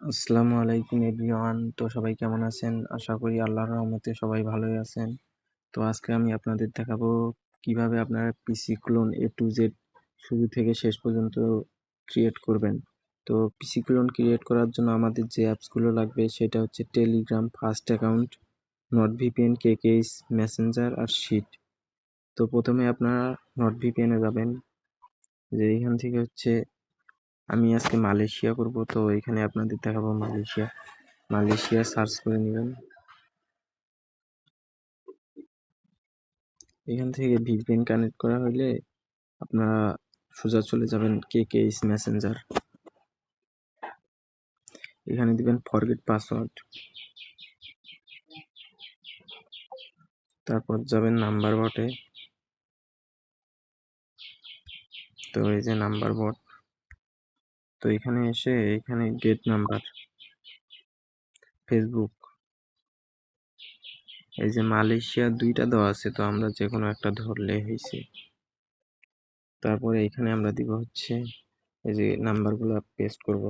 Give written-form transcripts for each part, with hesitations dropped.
আসসালামু আলাইকুম এভরিওয়ান। তো সবাই কেমন আছেন? আশা করি আল্লাহর রহমতে সবাই ভালোই আছেন। তো আজকে আমি আপনাদের দেখাবো কিভাবে আপনারা পিসি ক্লোন এ টু জেড শুরু থেকে শেষ পর্যন্ত ক্রিয়েট করবেন। তো পিসি ক্লোন ক্রিয়েট করার জন্য আমাদের যে অ্যাপসগুলো লাগবে সেটা হচ্ছে টেলিগ্রাম, ফার্স্ট অ্যাকাউন্ট, নটভিপিএন, কেকেইস, মেসেঞ্জার আর শিট। তো প্রথমে আপনারা নটভিপিএনে যাবেন। যে এখান থেকে হচ্ছে আমি আজকে মালয়েশিয়া করব, তো এখানে আপনাদের দেখাবো মালয়েশিয়া সার্চ করে নেবেন। এখান থেকে ভিপিএন কানেক্ট করা হলে আপনারা সোজা চলে যাবেন কেকেইস মেসেঞ্জার। এখানে দিবেন ফরগেট পাসওয়ার্ড, তারপর যাবেন নাম্বার বটে। তো এই যে নাম্বার বট, তো এখানে এসে এখানে গেট নাম্বার, ফেসবুক, এই যে মালয়েশিয়া দুইটা দেওয়া আছে, তো আমরা যে কোনো একটা ধরলে হয়েছে। তারপরে এখানে আমরা দিব হচ্ছে এই যে নাম্বারগুলো পেস্ট করব।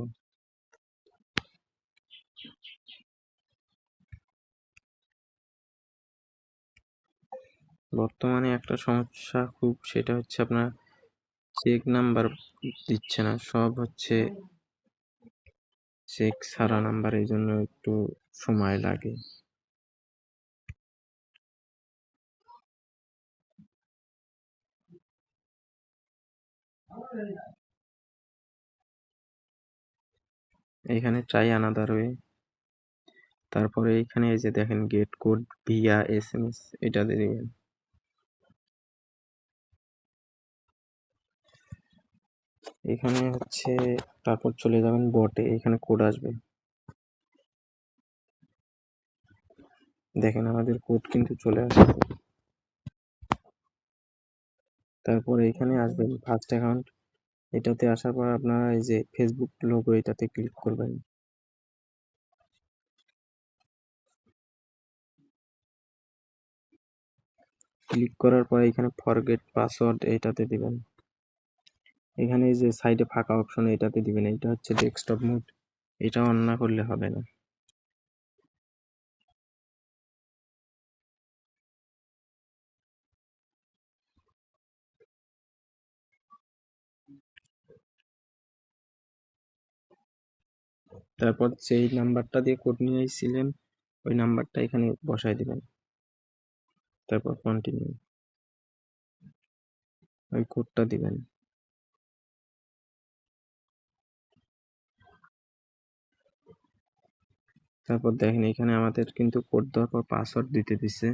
বর্তমানে একটা সমস্যা খুব, সেটা হচ্ছে আপনার চেক নাম্বার দিচ্ছে না, সব হচ্ছে চেক ছাড়া নাম্বার, এই জন্য একটু সময় লাগে। এখানে ট্রাই আনাদার ওয়ে। তারপরে এখানে এই যে দেখেন গেট কোড ভিয়া SMS, এটা দিয়ে দিবেন। এখানে হচ্ছে তারপর চলে যাবেন বটে, এখানে কোড আসবে, দেখেন আমাদের কোড কিন্তু চলে আসছে। তারপরে এখানে আসবেন ফার্স্ট অ্যাকাউন্ট, এটাতে আসার পর আপনারা এই যে ফেসবুক লোগো, এটাতে ক্লিক করবেন। ক্লিক করার পরে এখানে ফরগেট পাসওয়ার্ড, এটাতে দিবেন। এখানে এই যে সাইডে ফাঁকা অপশন, এটাতে দিবেন। এটা হচ্ছে ডেস্কটপ মোড, এটা অন না করলে হবে না। তারপর যেই নাম্বারটা দিয়ে কোড নিয়ে এসেছিলেন ওই নাম্বারটা এখানে বসায় দিবেন, তারপর কন্টিনিউ, ওই কোডটা দিবেন। তারপর দেখেন এখানে আমাদের কিন্তু কোড দেওয়ার পর পাসওয়ার্ড দিতে দিছে,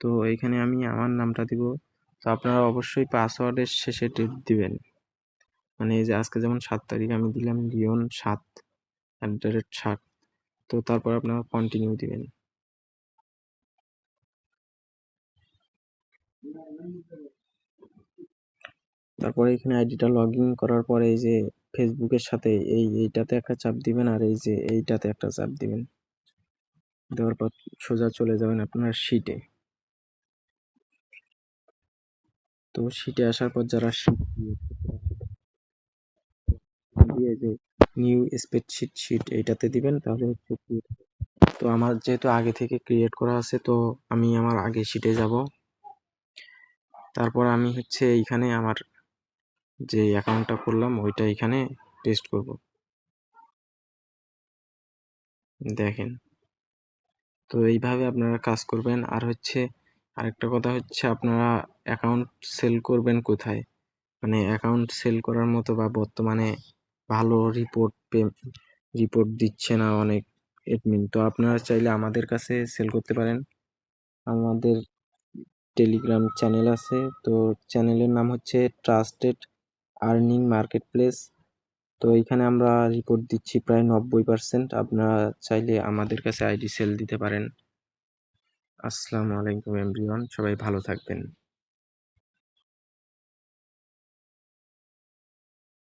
তো এখানে আমি আমার নামটা দিব। তো আপনারা অবশ্যই পাসওয়ার্ডের শেষে ডেট দিবেন, মানে এই যে আজকে যেমন 7 তারিখ, আমি দিলাম লিওন7@7। তো তারপর আপনারা কন্টিনিউ দিবেন। তারপরে এখানে আইডিটা লগ ইন করার পরে এই যে ফেসবুকের সাথে এইটাতে একটা চাপ দিবেন, আর এই যে এইটাতে একটা চাপ দিবেন। দেওয়ার পর সোজা চলে যাবেন আপনার শিটে। তো শিটে আসার পর যারা শিট দিয়ে যে নিউ স্প্রেডশিট এইটাতে দিবেন, তাহলে হচ্ছে তো আমার যেহেতু আগে থেকে ক্রিয়েট করা আছে, তো আমি আমার আগে শিটে যাব। তারপর আমি হচ্ছে এইখানে আমার যে অ্যাকাউন্টটা করলাম ওইটা এখানে পেস্ট করব। দেখেন, তো এইভাবে আপনারা কাজ করবেন। আর হচ্ছে আরেকটা কথা হচ্ছে, আপনারা অ্যাকাউন্ট সেল করবেন কোথায়, মানে অ্যাকাউন্ট সেল করার মতো বা বর্তমানে ভালো রিপোর্ট দিচ্ছে না অনেক এডমিন, তো আপনারা চাইলে আমাদের কাছে সেল করতে পারেন। আমাদের টেলিগ্রাম চ্যানেল আছে, তো চ্যানেলের নাম হচ্ছে ট্রাস্টেড আর্নিং মার্কেট প্লেস। তো এখানে আমরা রিপোর্ট দিচ্ছি প্রায় 90%। আপনারা চাইলে আমাদের কাছে আইডি সেল দিতে পারেন। আসসালামু আলাইকুম এভরিওয়ান, সবাই ভালো থাকবেন।